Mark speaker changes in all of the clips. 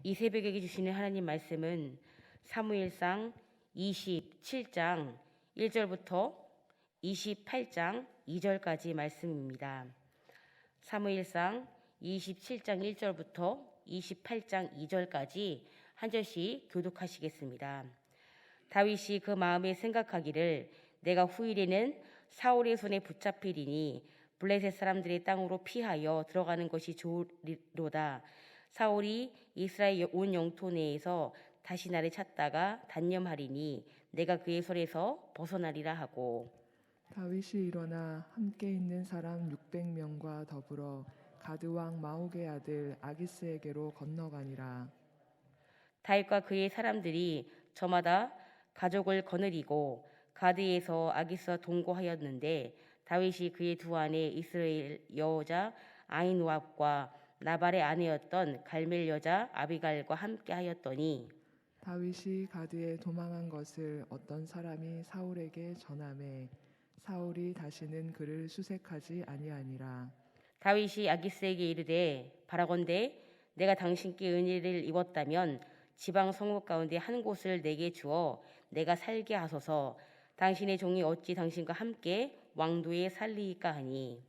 Speaker 1: 이 새벽에 주시는 하나님 말씀은 사무엘상 27장 1절부터 28장 2절까지 말씀입니다. 사무엘상 27장 1절부터 28장 2절까지 한 절씩 교독하시겠습니다. 다윗이 그 마음에 생각하기를 내가 후일에는 사울의 손에 붙잡히리니 블레셋 사람들의 땅으로 피하여 들어가는 것이 좋으리로다. 사울이 이스라엘 온 영토 내에서 다시 나를 찾다가 단념하리니 내가 그의 손에서 벗어나리라 하고,
Speaker 2: 다윗이 일어나 함께 있는 사람 600명과 더불어 가드 왕 마옥의 아들 아기스에게로 건너가니라.
Speaker 1: 다윗과 그의 사람들이 저마다 가족을 거느리고 가드에서 아기스와 동거하였는데 다윗이 그의 두 아내 이스라엘 여자 아히노압과 나발의 아내였던 갈멜 여자 아비갈과 함께 하였더니,
Speaker 2: 다윗이 가드에 도망한 것을 어떤 사람이 사울에게 전하매 사울이 다시는 그를 수색하지 아니하니라.
Speaker 1: 다윗이 아기스에게 이르되 바라건대 내가 당신께 은혜를 입었다면 지방 성읍 가운데 한 곳을 내게 주어 내가 살게 하소서. 당신의 종이 어찌 당신과 함께 왕도에 살리이까 하니,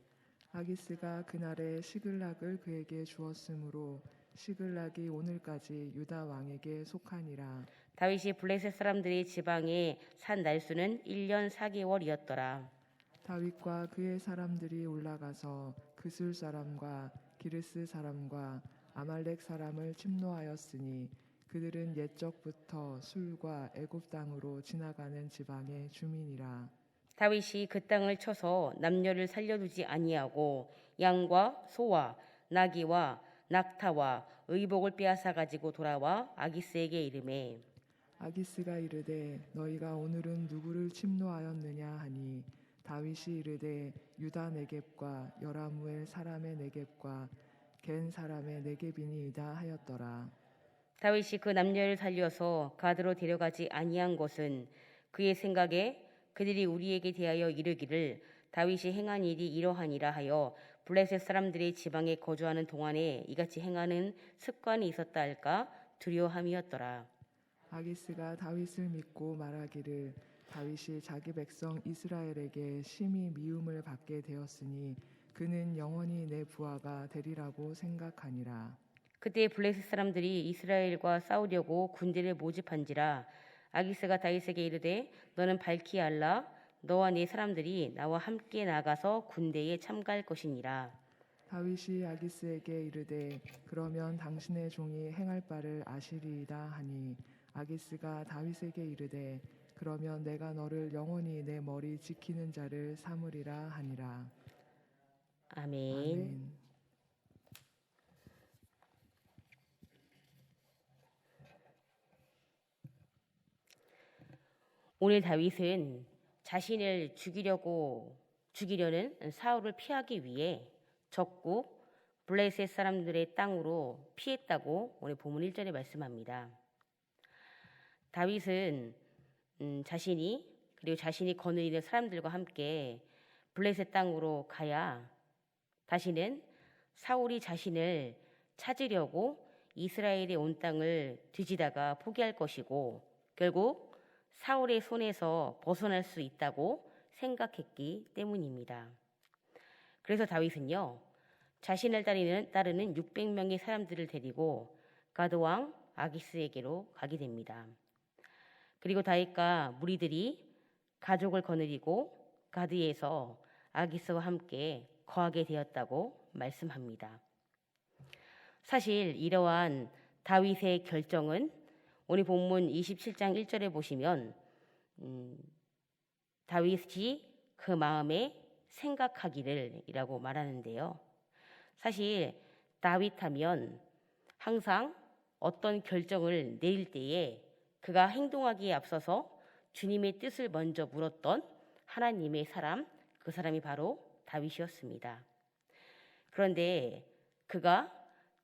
Speaker 2: 아기스가 그날에 시글락을 그에게 주었으므로 시글락이 오늘까지 유다 왕에게 속하니라.
Speaker 1: 다윗이 블레셋 사람들의 지방에 산 날수는 1년 4개월이었더라.
Speaker 2: 다윗과 그의 사람들이 올라가서 그술 사람과 기르스 사람과 아말렉 사람을 침노하였으니 그들은 옛적부터 술과 애굽 땅으로 지나가는 지방의 주민이라.
Speaker 1: 다윗이 그 땅을 쳐서 남녀를 살려두지 아니하고 양과 소와 나귀와 낙타와 의복을 빼앗아 가지고 돌아와 아기스에게 이르매,
Speaker 2: 아기스가 이르되 너희가 오늘은 누구를 침노하였느냐 하니 다윗이 이르되 유다 네겝과 여라무엘 사람의 네겝과 겐 사람의 네겝이니이다 하였더라.
Speaker 1: 다윗이 그 남녀를 살려서 가드로 데려가지 아니한 것은 그의 생각에 그들이 우리에게 대하여 이르기를 다윗이 행한 일이 이러하니라 하여 블레셋 사람들의 지방에 거주하는 동안에 이같이 행하는 습관이 있었다 할까 두려워함이었더라.
Speaker 2: 아기스가 다윗을 믿고 말하기를 다윗이 자기 백성 이스라엘에게 심히 미움을 받게 되었으니 그는 영원히 내 부하가 되리라고 생각하니라.
Speaker 1: 그때 블레셋 사람들이 이스라엘과 싸우려고 군대를 모집한지라. 아기스가 다윗에게 이르되 너는 밝히 알라. 너와 네 사람들이 나와 함께 나가서 군대에 참가할 것이니라.
Speaker 2: 다윗이 아기스에게 이르되 그러면 당신의 종이 행할 바를 아시리이다 하니 아기스가 다윗에게 이르되 그러면 내가 너를 영원히 내 머리 지키는 자를 삼으리라 하니라.
Speaker 1: 아멘.
Speaker 2: 아멘.
Speaker 1: 오늘 다윗은 자신을 죽이려는 사울을 피하기 위해 적국 블레셋 사람들의 땅으로 피했다고 오늘 본문 1절에 말씀합니다. 다윗은 자신이 거느리는 사람들과 함께 블레셋 땅으로 가야 다시는 사울이 자신을 찾으려고 이스라엘의 온 땅을 뒤지다가 포기할 것이고 결국 사울의 손에서 벗어날 수 있다고 생각했기 때문입니다. 그래서 다윗은요, 자신을 따르는 600명의 사람들을 데리고 가드왕 아기스에게로 가게 됩니다. 그리고 다윗과 무리들이 가족을 거느리고 가드에서 아기스와 함께 거하게 되었다고 말씀합니다. 사실 이러한 다윗의 결정은 오늘 본문 27장 1절에 보시면 다윗이 그 마음에 생각하기를 이라고 말하는데요. 사실 다윗 하면 항상 어떤 결정을 내릴 때에 그가 행동하기에 앞서서 주님의 뜻을 먼저 물었던 하나님의 사람, 그 사람이 바로 다윗이었습니다. 그런데 그가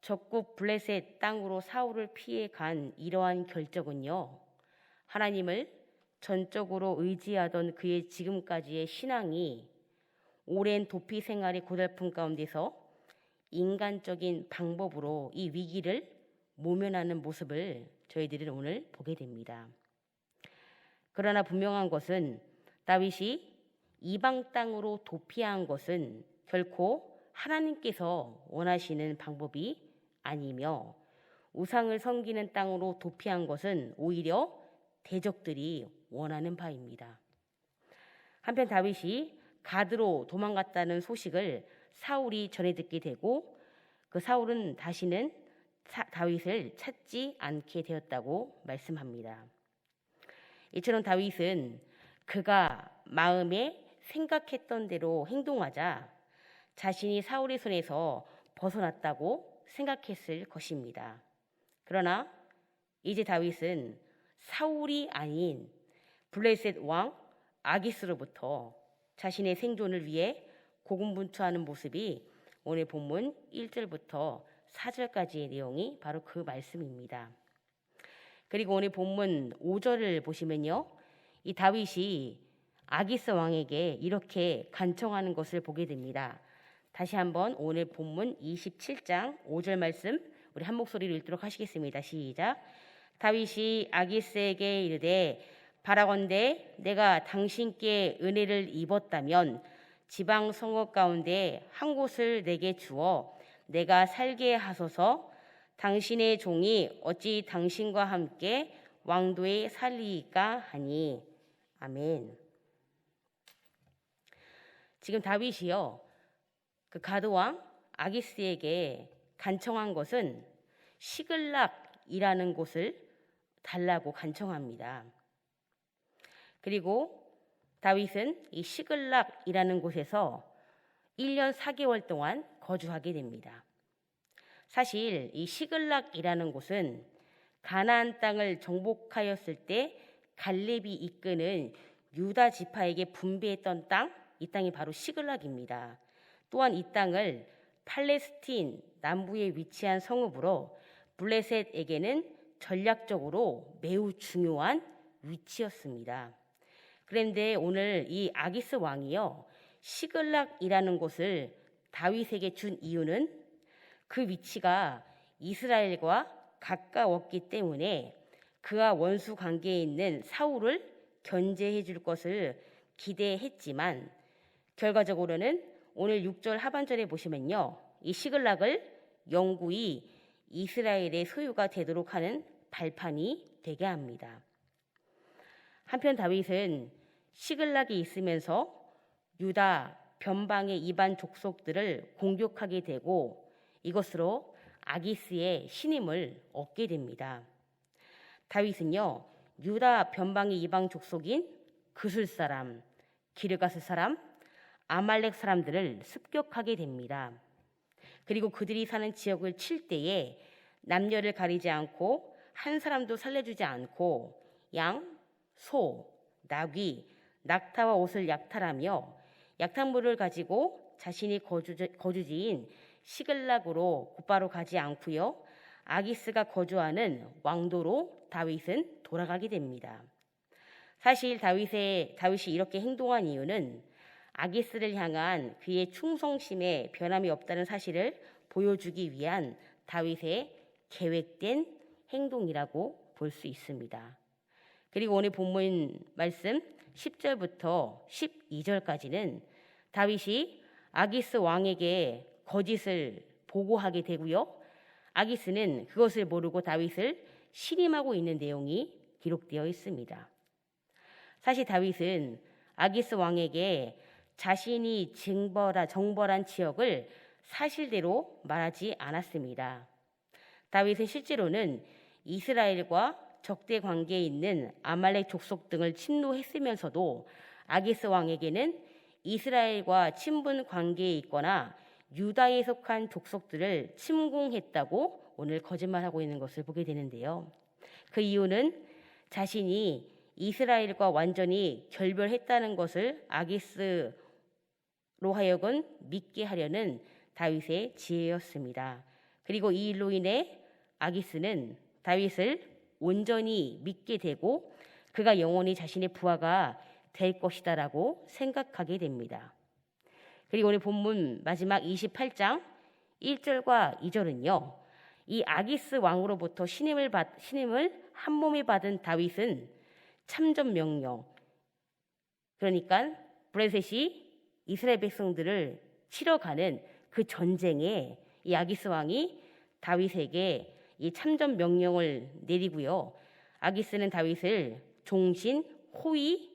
Speaker 1: 적국 블레셋 땅으로 사울을 피해 간 이러한 결정은요, 하나님을 전적으로 의지하던 그의 지금까지의 신앙이 오랜 도피 생활의 고달픔 가운데서 인간적인 방법으로 이 위기를 모면하는 모습을 저희들은 오늘 보게 됩니다. 그러나 분명한 것은 다윗이 이방 땅으로 도피한 것은 결코 하나님께서 원하시는 방법이 아니며 우상을 섬기는 땅으로 도피한 것은 오히려 대적들이 원하는 바입니다. 한편 다윗이 가드로 도망갔다는 소식을 사울이 전해 듣게 되고 그 사울은 다시는 다윗을 찾지 않게 되었다고 말씀합니다. 이처럼 다윗은 그가 마음에 생각했던 대로 행동하자 자신이 사울의 손에서 벗어났다고 생각했을 것입니다. 그러나 이제 다윗은 사울이 아닌 블레셋 왕 아기스로부터 자신의 생존을 위해 고군분투하는 모습이 오늘 본문 1절부터 4절까지의 내용이 바로 그 말씀입니다. 그리고 오늘 본문 5절을 보시면요, 이 다윗이 아기스 왕에게 이렇게 간청하는 것을 보게 됩니다. 다시 한번 오늘 본문 27장 5절 말씀 우리 한 목소리로 읽도록 하시겠습니다. 시작. 다윗이 아기스에게 이르되 바라건대 내가 당신께 은혜를 입었다면 지방 성읍 가운데 한 곳을 내게 주어 내가 살게 하소서. 당신의 종이 어찌 당신과 함께 왕도에 살리이까 하니. 아멘. 지금 다윗이요, 그 가드왕 아기스에게 간청한 것은 시글락이라는 곳을 달라고 간청합니다. 그리고 다윗은 이 시글락이라는 곳에서 1년 4개월 동안 거주하게 됩니다. 사실 이 시글락이라는 곳은 가나안 땅을 정복하였을 때 갈렙이 이끄는 유다 지파에게 분배했던 땅, 이 땅이 바로 시글락입니다. 또한 이 땅을 팔레스틴 남부에 위치한 성읍으로 블레셋에게는 전략적으로 매우 중요한 위치였습니다. 그런데 오늘 이 아기스 왕이요, 시글락이라는 곳을 다윗에게 준 이유는 그 위치가 이스라엘과 가까웠기 때문에 그와 원수 관계에 있는 사울을 견제해 줄 것을 기대했지만 결과적으로는 오늘 6절 하반절에 보시면요, 이 시글락을 영구히 이스라엘의 소유가 되도록 하는 발판이 되게 합니다. 한편 다윗은 시글락이 있으면서 유다 변방의 이방 족속들을 공격하게 되고 이것으로 아기스의 신임을 얻게 됩니다. 다윗은요, 유다 변방의 이방 족속인 그술 사람, 기르가스 사람, 아말렉 사람들을 습격하게 됩니다. 그리고 그들이 사는 지역을 칠 때에 남녀를 가리지 않고 한 사람도 살려주지 않고 양, 소, 나귀, 낙타와 옷을 약탈하며 약탈물을 가지고 자신이 거주지인 시글락으로 곧바로 가지 않고요, 아기스가 거주하는 왕도로 다윗은 돌아가게 됩니다. 사실 다윗이 이렇게 행동한 이유는 아기스를 향한 그의 충성심에 변함이 없다는 사실을 보여주기 위한 다윗의 계획된 행동이라고 볼 수 있습니다. 그리고 오늘 본문 말씀 10절부터 12절까지는 다윗이 아기스 왕에게 거짓을 보고하게 되고요, 아기스는 그것을 모르고 다윗을 신임하고 있는 내용이 기록되어 있습니다. 사실 다윗은 아기스 왕에게 자신이 정벌한 지역을 사실대로 말하지 않았습니다. 다윗은 실제로는 이스라엘과 적대 관계에 있는 아말렉 족속 등을 침노했으면서도 아기스 왕에게는 이스라엘과 친분 관계에 있거나 유다에 속한 족속들을 침공했다고 오늘 거짓말하고 있는 것을 보게 되는데요. 그 이유는 자신이 이스라엘과 완전히 결별했다는 것을 아기스로 하여금 믿게 하려는 다윗의 지혜였습니다. 그리고 이 일로 인해 아기스는 다윗을 온전히 믿게 되고 그가 영원히 자신의 부하가 될 것이다라고 생각하게 됩니다. 그리고 오늘 본문 마지막 28장 1절과 2절은요, 이 아기스 왕으로부터 신임을 한 몸에 받은 다윗은 참전 명령, 그러니까 블레셋이 이스라엘 백성들을 치러 가는 그 전쟁에 이 아기스 왕이 다윗에게 이 참전 명령을 내리고요. 아기스는 다윗을 종신 호위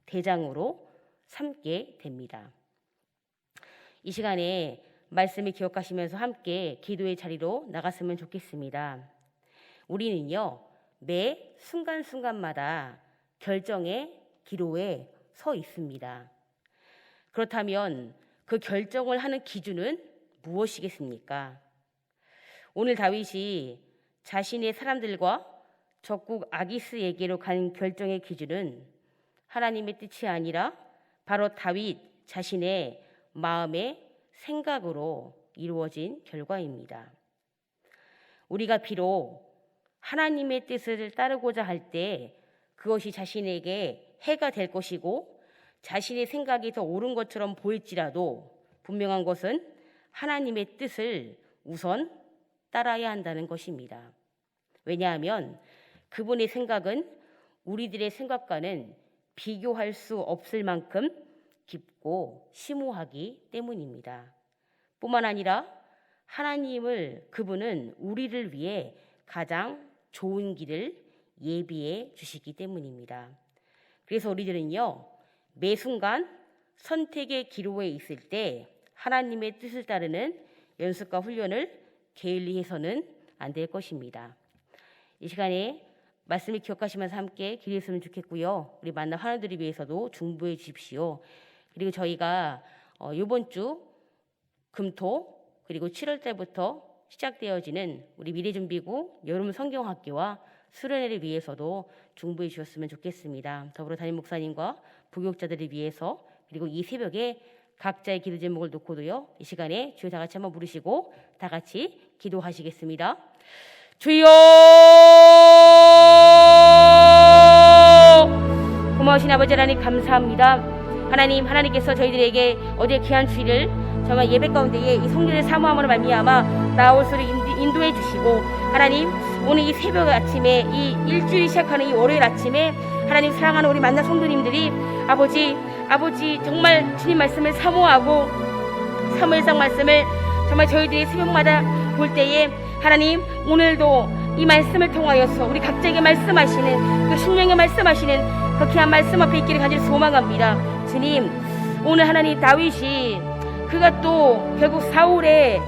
Speaker 1: 대장으로 삼게 됩니다. 이 시간에 말씀을 기억하시면서 함께 기도의 자리로 나갔으면 좋겠습니다. 우리는요, 매 순간순간마다 결정의 기로에 서 있습니다. 그렇다면 그 결정을 하는 기준은 무엇이겠습니까? 오늘 다윗이 자신의 사람들과 적국 아기스에게로 간 결정의 기준은 하나님의 뜻이 아니라 바로 다윗 자신의 마음의 생각으로 이루어진 결과입니다. 우리가 비록 하나님의 뜻을 따르고자 할 때 그것이 자신에게 해가 될 것이고 자신의 생각이 더 옳은 것처럼 보일지라도 분명한 것은 하나님의 뜻을 우선 따라야 한다는 것입니다. 왜냐하면 그분의 생각은 우리들의 생각과는 비교할 수 없을 만큼 깊고 심오하기 때문입니다. 뿐만 아니라 그분은 우리를 위해 가장 좋은 길을 예비해 주시기 때문입니다. 그래서 우리들은요, 매 순간 선택의 기로에 있을 때 하나님의 뜻을 따르는 연습과 훈련을 게을리 해서는 안 될 것입니다. 이 시간에 말씀을 기억하시면서 함께 기도했으면 좋겠고요. 우리 만난 환우들을 위해서도 중보해 주십시오. 그리고 저희가 이번 주 금토 그리고 7월 달부터 시작되어지는 우리 미래준비구 여름 성경학교와 수련회를 위해서도 중보해 주셨으면 좋겠습니다. 더불어 담임 목사님과 부교육자들을 위해서 그리고 이 새벽에 각자의 기도 제목을 놓고도요. 이 시간에 주여 다 같이 한번 부르시고 다 같이 기도하시겠습니다. 주여! 고마우신 아버지 하나님 감사합니다. 하나님께서 저희들에게 어제 귀한 주일을 정말 예배 가운데에 이 성령의 사모함으로 말미암아 나올 수를 인도해 주시고 하나님 오늘 이 새벽 아침에 이 일주일 시작하는 이 월요일 아침에 하나님 사랑하는 우리 만난 성도님들이 아버지 정말 주님 말씀을 사모하고 사무엘상 말씀을 정말 저희들이 새벽마다 볼 때에 하나님 오늘도 이 말씀을 통하여서 우리 각자에게 말씀하시는 그 신령에 말씀하시는 그 귀한 말씀 앞에 있기를 간절히 소망합니다. 주님 오늘 하나님 다윗이 그가 또 결국 사울이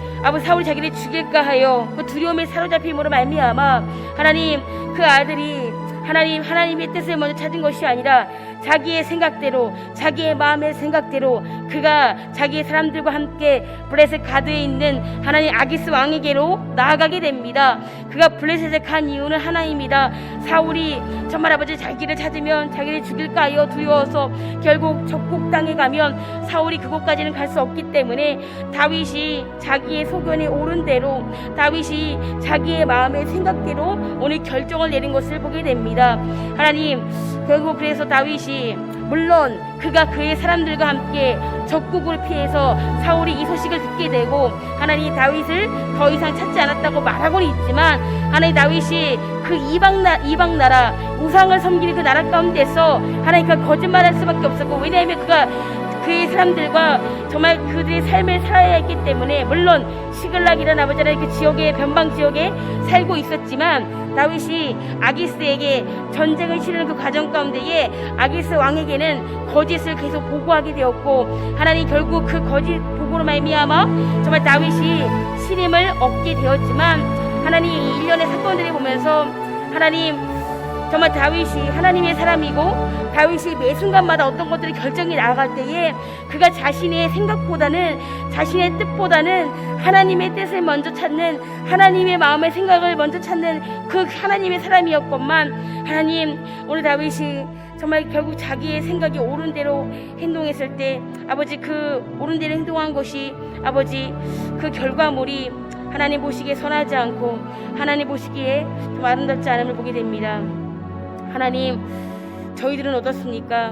Speaker 1: 자기를 죽일까 하여 그 두려움에 사로잡힘으로 말미암아 하나님 그 아들이 하나님의 뜻을 먼저 찾은 것이 아니라 자기의 생각대로 자기의 마음의 생각대로 그가 자기의 사람들과 함께 블레셋 가드에 있는 하나님 아기스 왕에게로 나아가게 됩니다. 그가 블레셋에 간 이유는 하나입니다. 사울이 정말 아버지 자기를 찾으면 자기를 죽일까 하여 두려워서 결국 적국 땅에 가면 사울이 그곳까지는 갈 수 없기 때문에 다윗이 자기의 소견에 옳은 대로 다윗이 자기의 마음의 생각대로 오늘 결정을 내린 것을 보게 됩니다. 하나님 결국 그래서 다윗이 물론 그가 그의 사람들과 함께 적국을 피해서 사울이 이 소식을 듣게 되고 하나님 다윗을 더 이상 찾지 않았다고 말하고는 있지만 하나님 다윗이 그 이방 나라 우상을 섬기는 그 나라 가운데서 하나님 그 거짓말할 수밖에 없었고 왜냐하면 그가 그의 사람들과 정말 그들의 삶을 살아야 했기 때문에 물론 시글락이라는 아버지 하나님 그 지역에 변방 지역에 살고 있었지만 다윗이 아기스에게 전쟁을 치르는 그 과정 가운데에 아기스 왕에게는 거짓을 계속 보고하게 되었고 하나님 결국 그 거짓 보고로 말미암아 정말 다윗이 신임을 얻게 되었지만 하나님 이 일련의 사건들을 보면서 하나님 정말 다윗이 하나님의 사람이고 다윗이 매 순간마다 어떤 것들이 결정이 나아갈 때에 그가 자신의 생각보다는 자신의 뜻보다는 하나님의 뜻을 먼저 찾는 하나님의 마음의 생각을 먼저 찾는 그 하나님의 사람이었건만 하나님 오늘 다윗이 정말 결국 자기의 생각이 옳은 대로 행동했을 때 아버지 그 옳은 대로 행동한 것이 아버지 그 결과물이 하나님 보시기에 선하지 않고 하나님 보시기에 좀 아름답지 않음을 보게 됩니다. 하나님 저희들은 어떻습니까?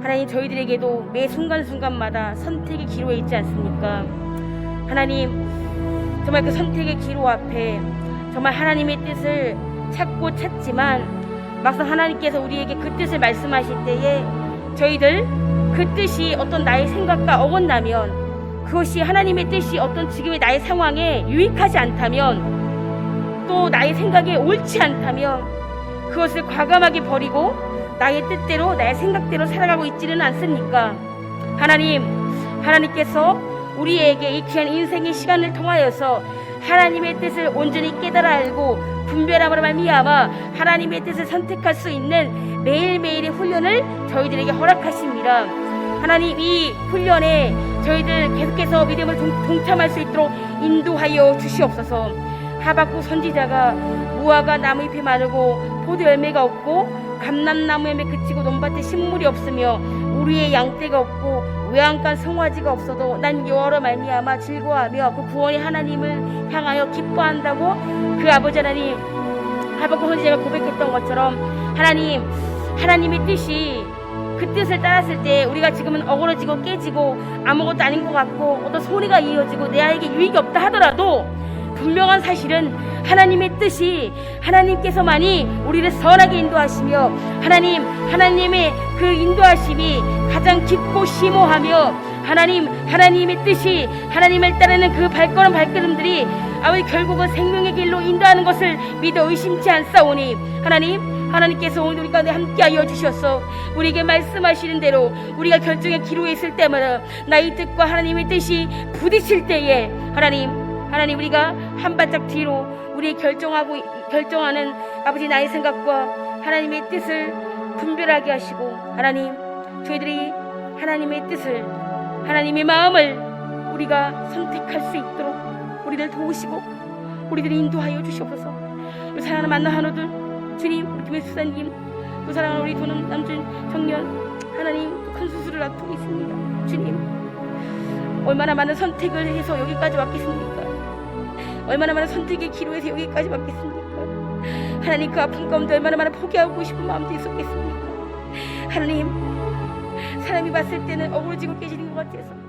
Speaker 1: 하나님 저희들에게도 매 순간순간마다 선택의 기로에 있지 않습니까? 하나님 정말 그 선택의 기로 앞에 정말 하나님의 뜻을 찾고 찾지만 막상 하나님께서 우리에게 그 뜻을 말씀하실 때에 저희들 그 뜻이 어떤 나의 생각과 어긋나면, 그것이 하나님의 뜻이 어떤 지금의 나의 상황에 유익하지 않다면, 또 나의 생각에 옳지 않다면 그것을 과감하게 버리고 나의 뜻대로 나의 생각대로 살아가고 있지는 않습니까? 하나님께서 우리에게 이 귀한 인생의 시간을 통하여서 하나님의 뜻을 온전히 깨달아 알고 분별함으로 말미암아 하나님의 뜻을 선택할 수 있는 매일매일의 훈련을 저희들에게 허락하십니다. 하나님, 이 훈련에 저희들 계속해서 믿음을 동참할 수 있도록 인도하여 주시옵소서. 하박국 선지자가 무화과 나무잎이 마르고 포도 열매가 없고 감람나무 열매 그치고 논밭에 식물이 없으며 우리의 양떼가 없고 외양간 송아지가 없어도 난 여호와로 말미암아 즐거워하며 그 구원의 하나님을 향하여 기뻐한다고 그 아버지 하나님, 하박국 선지자가 고백했던 것처럼 하나님의 뜻이, 그 뜻을 따랐을 때 우리가 지금은 어그러지고 깨지고 아무것도 아닌 것 같고 어떤 소리가 이어지고 내에게 유익이 없다 하더라도 분명한 사실은 하나님의 뜻이, 하나님께서만이 우리를 선하게 인도하시며 하나님의 그 인도하심이 가장 깊고 심오하며 하나님의 뜻이, 하나님을 따르는 그 발걸음들이 아버지 결국은 생명의 길로 인도하는 것을 믿어 의심치 않사오니 하나님께서 오늘 우리 가운데 함께하여 주셔서 우리에게 말씀하시는 대로 우리가 결정의 기로에 있을 때마다 나의 뜻과 하나님의 뜻이 부딪힐 때에 하나님 우리가 한 발짝 뒤로 우리 결정하는 아버지 나의 생각과 하나님의 뜻을 분별하게 하시고 저희들이 하나님의 뜻을, 하나님의 마음을 우리가 선택할 수 있도록 우리를 도우시고 우리들을 인도하여 주시옵소서. 우리 사랑하는 만나 한우들 주님, 우리 김혜 수사님, 또 사랑하는 우리 도는 남준 청년 하나님, 큰 수술을 앞두고 있습니다. 주님, 얼마나 많은 선택을 해서 여기까지 왔겠습니까? 얼마나 많은 선택의 기로에서 여기까지 왔겠습니까? 하나님, 그 아픔 가운데 얼마나 많은 포기하고 싶은 마음도 있었겠습니까? 하나님, 사람이 봤을 때는 어그러지고 깨지는 것 같아서